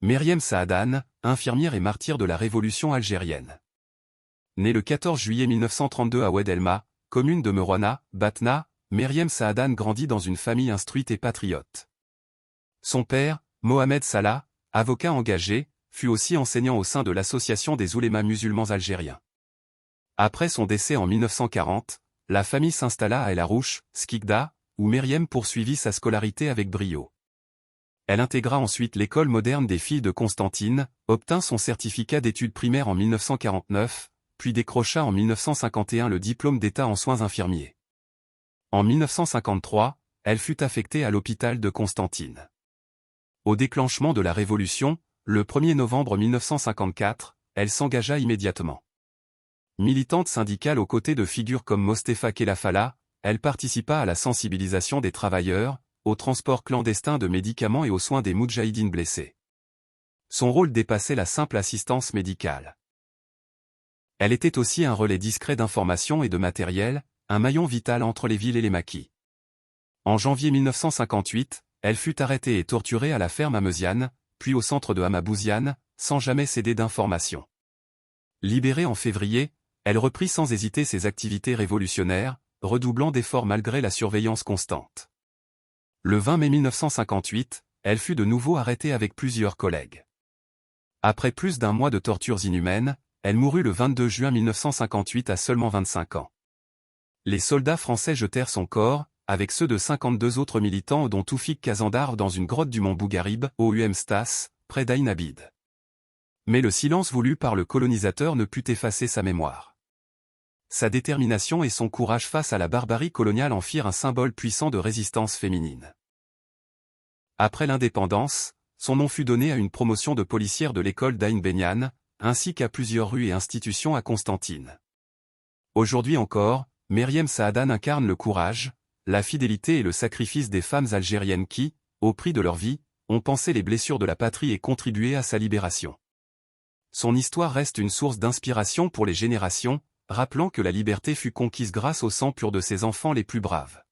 Meriem Saadan, infirmière et martyre de la révolution algérienne. Née le 14 juillet 1932 à Oued Elma, commune de Merouana, Batna, Meriem Saadan grandit dans une famille instruite et patriote. Son père, Mohamed Salah, avocat engagé, fut aussi enseignant au sein de l'association des oulémas musulmans algériens. Après son décès en 1940, la famille s'installa à El Arouche, Skikda, où Meriem poursuivit sa scolarité avec brio. Elle intégra ensuite l'école moderne des filles de Constantine, obtint son certificat d'études primaires en 1949, puis décrocha en 1951 le diplôme d'État en soins infirmiers. En 1953, elle fut affectée à l'hôpital de Constantine. Au déclenchement de la Révolution, le 1er novembre 1954, elle s'engagea immédiatement. Militante syndicale aux côtés de figures comme Mostefa Kelafala, elle participa à la sensibilisation des travailleurs, au transport clandestin de médicaments et aux soins des moudjahidines blessés. Son rôle dépassait la simple assistance médicale. Elle était aussi un relais discret d'information et de matériel, un maillon vital entre les villes et les maquis. En janvier 1958, elle fut arrêtée et torturée à la ferme à Meuziane, puis au centre de Hamabouziane, sans jamais céder d'informations. Libérée en février, elle reprit sans hésiter ses activités révolutionnaires, redoublant d'efforts malgré la surveillance constante. Le 20 mai 1958, elle fut de nouveau arrêtée avec plusieurs collègues. Après plus d'un mois de tortures inhumaines, elle mourut le 22 juin 1958 à seulement 25 ans. Les soldats français jetèrent son corps, avec ceux de 52 autres militants dont Toufik Kazandar dans une grotte du mont Bougarib, au Stas, près d'Ain Abid. Mais le silence voulu par le colonisateur ne put effacer sa mémoire. Sa détermination et son courage face à la barbarie coloniale en firent un symbole puissant de résistance féminine. Après l'indépendance, son nom fut donné à une promotion de policière de l'école d'Ain Benyan, ainsi qu'à plusieurs rues et institutions à Constantine. Aujourd'hui encore, Meriem Saadan incarne le courage, la fidélité et le sacrifice des femmes algériennes qui, au prix de leur vie, ont pansé les blessures de la patrie et contribué à sa libération. Son histoire reste une source d'inspiration pour les générations, rappelant que la liberté fut conquise grâce au sang pur de ses enfants les plus braves.